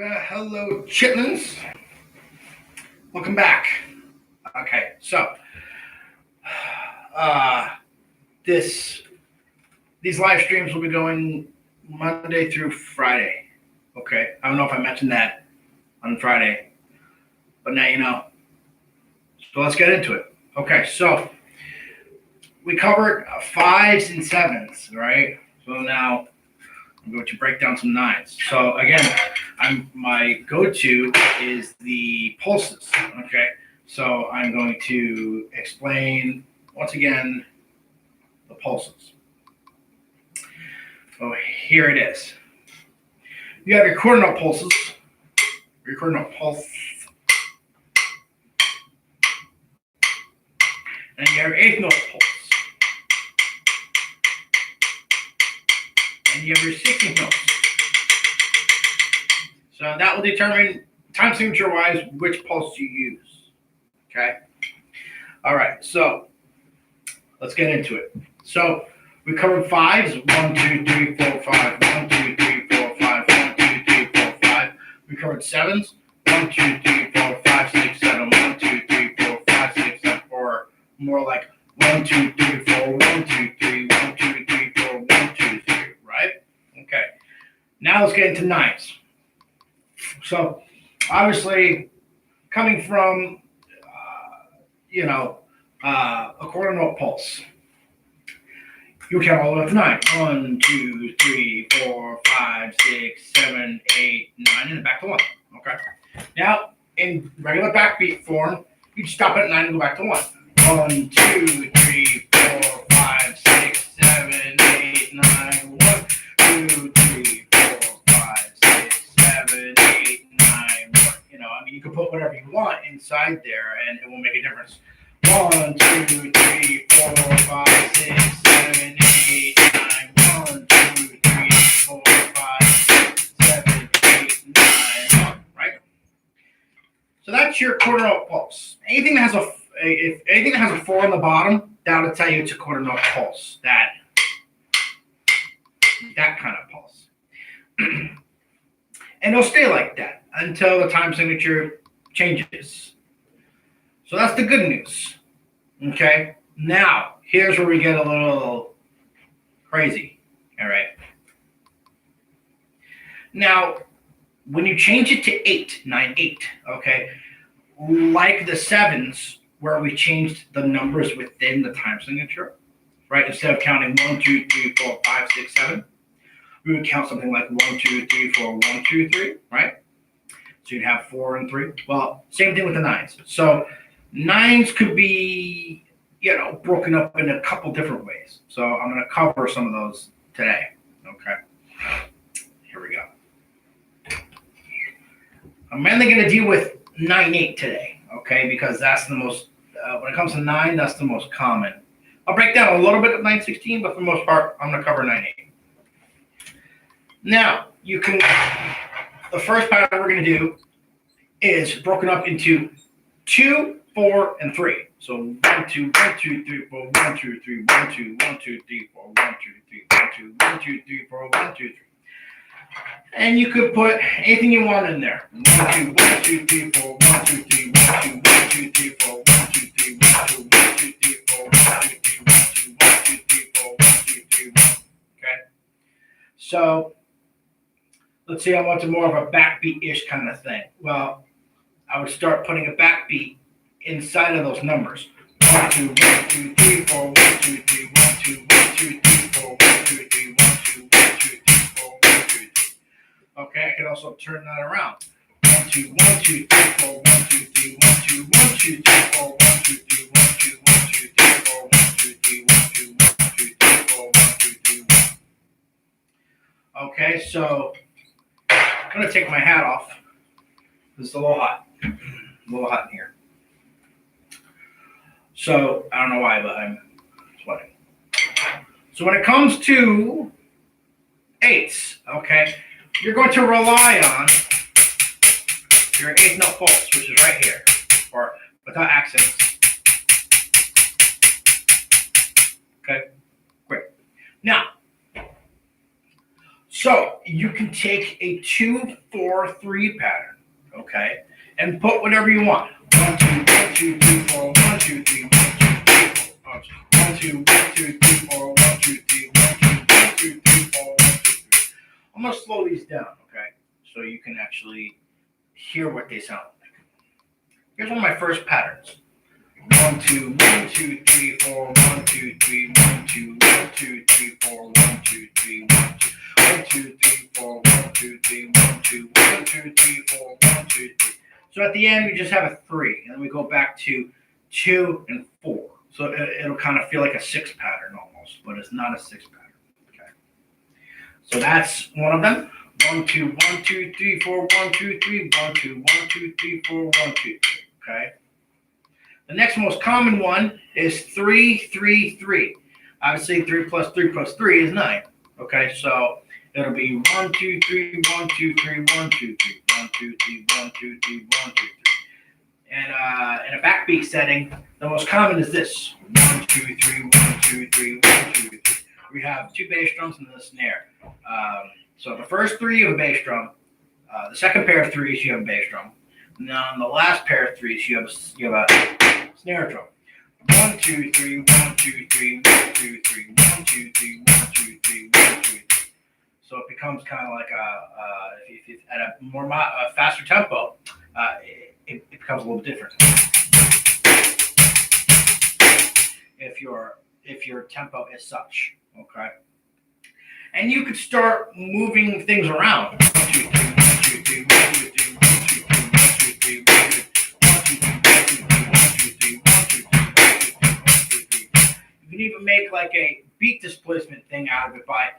Well, hello, chitlins. Welcome back. Okay, so these live streams will be going Monday through Friday. Okay, I don't know if I mentioned that on Friday, but now you know. So let's get into it. Okay, so we covered 5s and 7s, right? So now I'm going to break down some 9s. So again, my go-to is the pulses. Okay, so I'm going to explain once again the pulses. So here it is. You have your quarter note pulses, your quarter note pulse, and you have your eighth note pulse, and you have your 16th notes. So that will determine time signature wise which pulse you use. Okay. All right. So let's get into it. So we covered 5s. 1, 2, 3, 4, 5. 1, 2, 3, 4, 5. 1, 2, 3, 4, 5. We covered 7s. 1, 2, 3, 4, 5, 6, 7. 1, 2, 3, 4, 5, 6, 7. Or more like 1, 2, 3, 4. 1, 2, 3. 1, 2, 3, 4. 1, 2, 3. Right? Okay. Now let's get into 9s. So obviously, coming from a quarter note pulse, you count all the way up to 9. 1, 2, 3, 4, 5, 6, 7, 8, 9, and then back to 1. Okay. Now, in regular backbeat form, you stop at 9 and go back to 1. 1, 2, 3, 4, 5, 6, 7, 8, 9. 1, 2, 3, 4, 5, 6, 7, 8, 9. 1. You can put whatever you want inside there, and it will make a difference. 1, 2, 3, 4, 5, 6, 7, 8, 9. 1, 2, 3, 4, 5, 6, 7, 8, 9. 1. Right? So that's your quarter note pulse. Anything that has a 4 on the bottom, that'll tell you it's a quarter note pulse. That kind of pulse. And it'll stay like that until the time signature changes. So that's the good news. Okay? Now, here's where we get a little crazy. All right? Now, when you change it to 8, 9, 8, okay, like the 7s, where we changed the numbers within the time signature, right? Instead of counting 1, 2, 3, 4, 5, 6, 7, we would count something like 1, 2, 3, 4, 1, 2, 3, right? So you'd have 4 and 3. Well, same thing with the 9s. So 9s could be, broken up in a couple different ways. So I'm going to cover some of those today. Okay. Here we go. I'm mainly going to deal with 9, 8 today. Okay, because that's the most. When it comes to 9, that's the most common. I'll break down a little bit of 9, 16, but for the most part, I'm going to cover 9, 8. Now, the first pattern we're going to do is broken up into 2, 4, and 3. So 1, 2, 1, 2, 3, 4, 1, 2, 3, 1, 2, 1, 2, 3, 4, 1, 2, 3, 1, 2, 1, 2, 3, 4, 1, 2, 3. And you could put anything you want in there. 1, 2, 1, 2, 3, 4, 1, 2, 3, 1, 2, 1, 2, 3, 4, 1, 2, 3, 1, 2, 1, 2, 3, 4, 1, 2, 3, 1, 2, 1, 2, 3, 4, 1, 2, 3, 1. Okay? So let's say I wanted more of a backbeat-ish kind of thing. Well, I would start putting a backbeat inside of those numbers. 1, 2, 1, 2, 3, 4, 1, 2, 3, 1, 2, 1, 2, 3, 4, 1, 2, 3, 1, 2, 1, 2, 3, 4, 1, 2, 3. Okay, I could also turn that around. 1, 2, 1, 2, 3, 4, 1, 2, 3, 1, 2, 1, 2, 3, 4, 1, 2, 3, 1, 2, 1, 2, 3, 4, 1, 2, 3, 1, 2, 1, 2, 3, 4, 1, 2, 3, 1. Okay, so I'm going to take my hat off. It's a little hot. A little hot in here. So, I don't know why, but I'm sweating. So when it comes to 8s, okay, you're going to rely on your 8th note pulse, which is right here, or without accents. Okay, great. Now, so you can take a 2-4-3 pattern, okay, and put whatever you want. 1, 2, 1, 2, 3, 4, 1, 2, 3, 1, 2, 3, 4. 1, 2, 1, 2, 3, 4, 1, 2, 3, 1, 2, 1, 2, 3, 4, 1, 2, 3. I'm gonna slow these down, okay, so you can actually hear what they sound like. Here's one of my first patterns. 1, 2, 1, 2, 3, 4, 1, 2, 3, 1, 2, 1, 2, 3, 4, 1, 2, 3, 1, 2, 1, 2, 3, 4, 1, 2, 3, 1, 2, 1, 2, 3, 4, 1, 2, 3. So at the end, we just have a 3, and then we go back to 2 and 4. So it'll kind of feel like a 6 pattern almost, but it's not a 6 pattern. Okay. So that's one of them. 1, 2, 1, 2, 3, 4, 1, 2, 3, 1, 2, 1, 2, 3, 4, 1, 2, 3. Okay. The next most common one is 3, 3, 3. Obviously, 3 plus 3 plus 3 is 9. Okay, so it'll be 1, 2, 3, 1, 2, 3, 1, 2, 3, 1, 2, 3, 1, 2, 3, 1, 2, 3. And in a backbeat setting, the most common is this: 1, 2, 3, 1, 2, 3, 1, 2, 3. We have 2 bass drums and the snare. So the first 3 you have a bass drum. The second pair of 3s you have a bass drum. Now on the last pair of 3s you have a snare drum. 1, 2, 3, 1, 2, 3, 1, 2, 3, 1, 2, 3, 1, 2, 3, 1, 2, 3. So it becomes kind of like if at a more faster tempo, it becomes a little different. If your tempo is such, okay. And you could start moving things around. 1, 2, 3, 1, 2, 3, 1, 2, 3, 1, 2, 3, 1, 2, 3, 1, 2, 3, 1, 2, 3, 1, 2, 3, 1, 2, 3, 1, 2, 3, 1, 2, 3, 1, 2, 3. You can even make like a beat displacement thing out of it by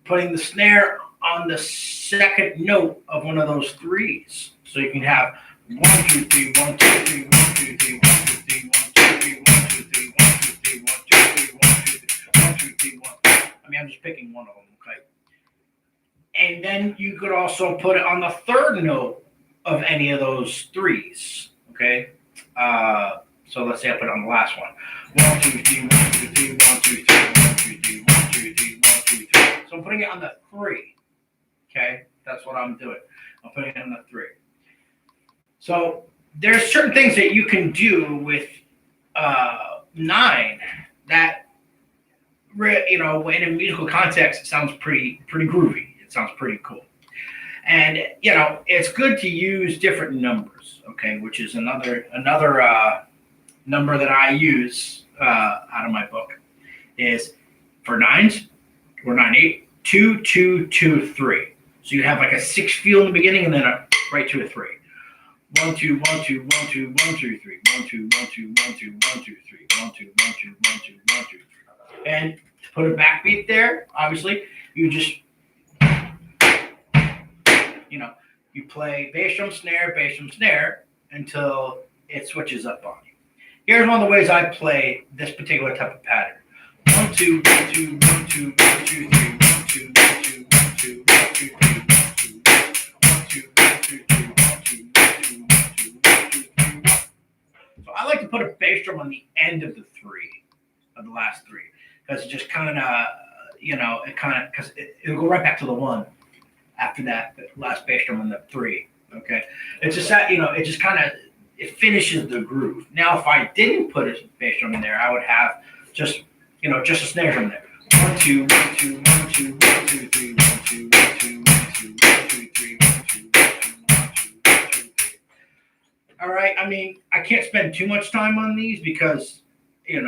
putting the snare on the second note of one of those 3s. So you can have 1, 2, 3, 1, 2, 3, 1, 2, 3, 1, 2, 3, 1, 2, 3, 1, 2, 3, 1, 2, 3, 1, 2, 3, 1, 2, 3, 1, 2, 3, 1. I mean, I'm just picking one of them, okay? And then you could also put it on the third note of any of those 3s, okay? So let's say I put it on the last one. 1, 2, 3, 1, 2, 3, 1, 2, 3, 1, 2, 3, 1, 2, 3, 1, 2, 3. So I'm putting it on the 3. Okay, that's what I'm doing. I'm putting it on the 3. So there's certain things that you can do with 9 that, in a musical context, it sounds pretty groovy. It sounds pretty cool. And it's good to use different numbers. Okay, which is another number that I use out of my book is for 9's or 9/8 2, 2, 2, 3. So you have like a 6 feel in the beginning and then right to a 3. 1, 2, 1, 2, 1, 2, 1, 2, 3. 1, 2, 1, 2, 1, 2, 1, 2, 3. 1, 2, 1, 2, 1, 2, 1, 2, 3. And to put a backbeat there, obviously, you just you play bass drum, snare until it switches up on you. Here's one of the ways I play this particular type of pattern. 1, 2, 1, 2, 1, 2, 1, 2, 3, 1, 2, 1, 2, 1, 2, 1, 2, 3, 1, 2, 1, 2, 1, 2, 3, 1, 2, 1, 2, 1, 2, 1, 2, 3, 1. So I like to put a bass drum on the end of the 3, of the last 3, because it just kind of, because it'll go right back to the 1. After that, the last bass drum on the 3, okay? It's just that, it just kind of, it finishes the groove. Now, if I didn't put a bass drum in there, I would have just a snare drum there. 1, 2, 1, 2, 1, 2, 1, 2, 3, 1, 2, 1, 2, 1, 2, 1, 2, 3, 1, 2, 1, 2, 1, 2, 1, 2, 3. All right, I mean, I can't spend too much time on these because, in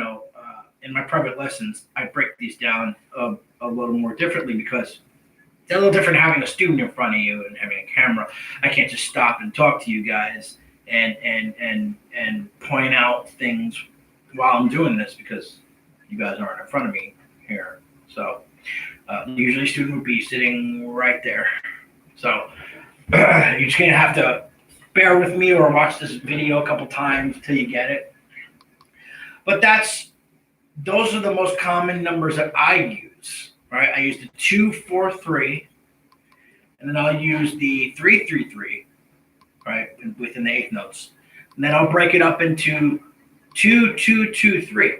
my private lessons, I break these down a little more differently because it's a little different having a student in front of you and having a camera. I can't just stop and talk to you guys and point out things while I'm doing this because you guys aren't in front of me here. So usually a student would be sitting right there. So you're just going to have to bear with me or watch this video a couple times till you get it. But those are the most common numbers that I use. Right, I use the 2, 4, 3, and then I'll use the 3, 3, 3, right, within the 8th notes. And then I'll break it up into 2, 2, 2, 3.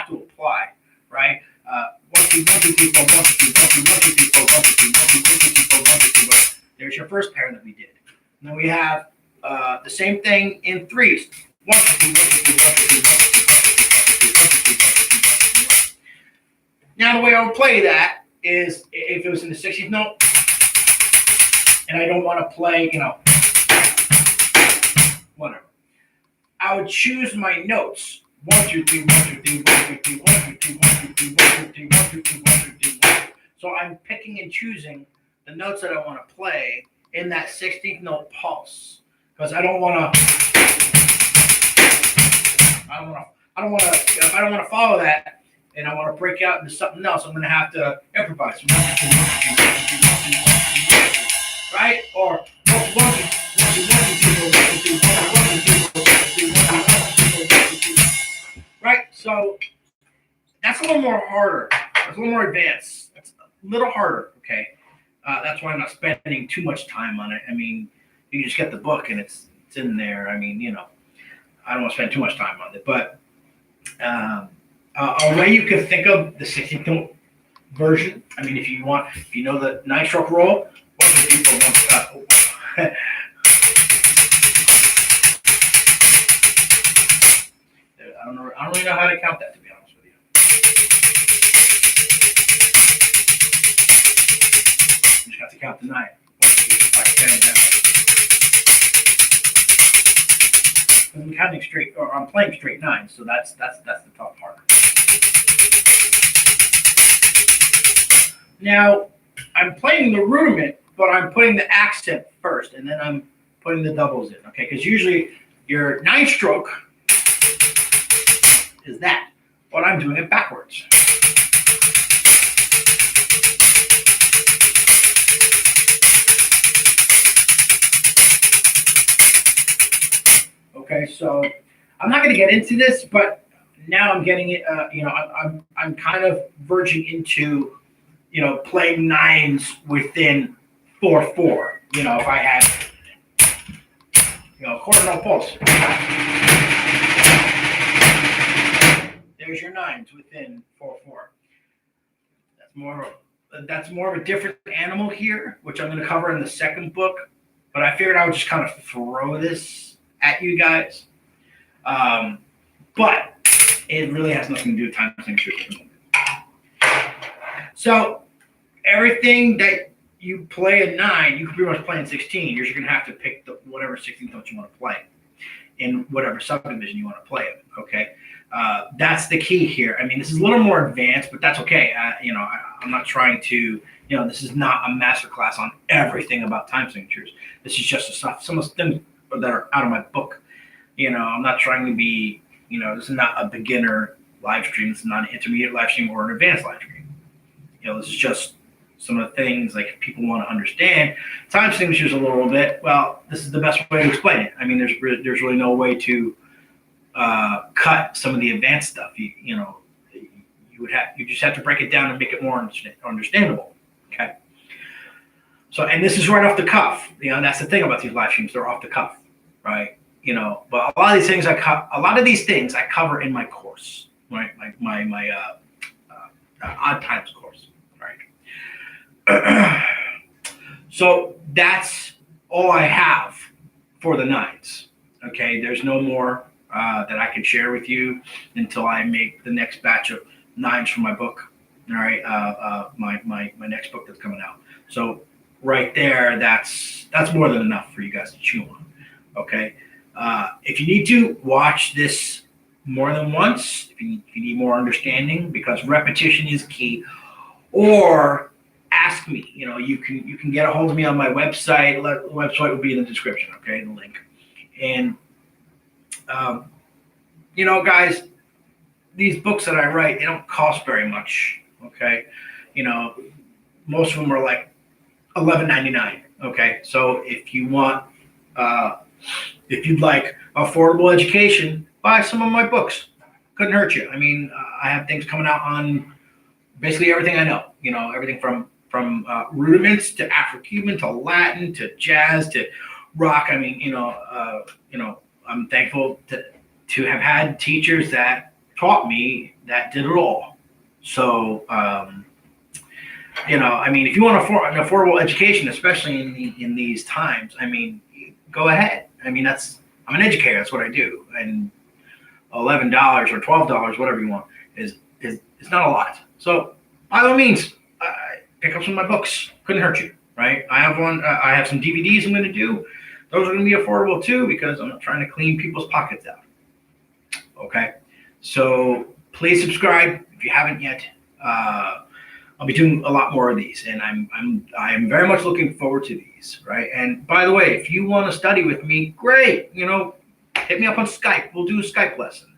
have to apply, right? 1, 2, 1, 2, 3, 4, 1, 2, 3, 1, 2, 1, 2, 3, 4, 1, 2, 3, 1, 2, 1, 2, 3, 4, 1, 2, 3, 1. There's your first pair that we did. And then we have the same thing in threes. 1, 2, 3, 1, 2, 3, 1, 2, 3, 1, 2, 3, 1, 2, 3, 1, 2, 3, 1, 2, 3, 1, 2, 3, 1, 2, 3, 1, 2, 3. Now the way I would play that is if it was in the 16th note, and I don't want to play, whatever. I would choose my notes. 1, 2, 3, 1, 2, 3, 1, 2, 3, 1, 2, 3, 1, 2, 3, 1, 2, 3, 1, 2, 3, 1, 2, 3, 1. So I'm picking and choosing the notes that I want to play in that 16th note pulse. Because I don't want to if I don't want to follow that and I want to break out into something else, I'm going to have to improvise. Right? Or right? So that's a little more harder. It's a little more advanced. It's a little harder, okay? That's why I'm not spending too much time on it. I mean, you just get the book and it's in there. I mean, I don't want to spend too much time on it. But a way you can think of the 16th note version, I mean, if you know the 9-stroke roll, I don't really know how to count that, to be honest with you. You just have to count the 9. 1, 2, I'm counting straight, or I'm playing straight 9s, so that's the tough part. Now, I'm playing the rudiment, but I'm putting the accent first, and then I'm putting the doubles in, okay? Because usually your 9th stroke is that, but I'm doing it backwards. Okay, so I'm not going to get into this, but now I'm getting it. I'm kind of verging into, playing 9s within 4/4. If I had, quarter note pulse. There's your 9s within 4/4. That's more of a different animal here, which I'm going to cover in the second book. But I figured I would just kind of throw this at you guys. But it really has nothing to do with time signatures at the moment. So everything that you play at 9, you can pretty much play in 16. You're just going to have to pick whatever 16th note you want to play in whatever subdivision you want to play it. Okay, that's the key here. I mean, this is a little more advanced, but that's okay. I'm not trying to. This is not a master class on everything about time signatures. This is just some of the things that are out of my book. I'm not trying to be. This is not a beginner live stream. This is not an intermediate live stream or an advanced live stream. This is just some of the things like if people want to understand time signatures a little bit. Well, this is the best way to explain it. I mean, there's really no way to cut some of the advanced stuff. You just have to break it down and make it more understandable. Okay. So, and this is right off the cuff. That's the thing about these live streams; they're off the cuff, right? But a lot of these things I cover in my course, right? My odd times course, right? So that's all I have for the 9s. Okay, there's no more that I can share with you until I make the next batch of 9s for my book. All right, my next book that's coming out. So right there, that's more than enough for you guys to chew on. Okay, if you need to watch this more than once, if you need more understanding, because repetition is key, or ask me. You can get a hold of me on my website. The website will be in the description. Okay, the link. And guys, these books that I write, they don't cost very much. Okay, most of them are like $11.99. Okay, so if you want, if you'd like affordable education, buy some of my books. Couldn't hurt you. I mean, I have things coming out on basically everything I know. Everything from rudiments to Afro-Cuban to Latin to jazz to rock. I mean, I'm thankful to have had teachers that taught me that did it all. So, I mean, if you want an affordable education, especially in these times, I mean, go ahead. I mean, I'm an educator. That's what I do. And $11 or $12, whatever you want, is not a lot. So by all means, pick up some of my books. Couldn't hurt you, right? I have one. I have some DVDs I'm going to do. Those are going to be affordable too because I'm not trying to clean people's pockets out. Okay, so please subscribe if you haven't yet. I'll be doing a lot more of these, and I'm very much looking forward to these. Right, and by the way, if you want to study with me, great. Hit me up on Skype. We'll do a Skype lesson.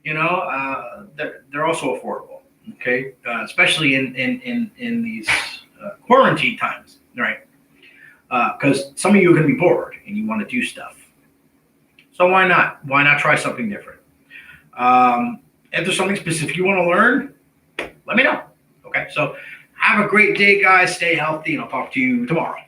They're also affordable. Okay, especially in these quarantine times, right? Because some of you are going to be bored and you want to do stuff. So why not? Why not try something different? If there's something specific you want to learn, let me know. Okay, so have a great day, guys. Stay healthy, and I'll talk to you tomorrow.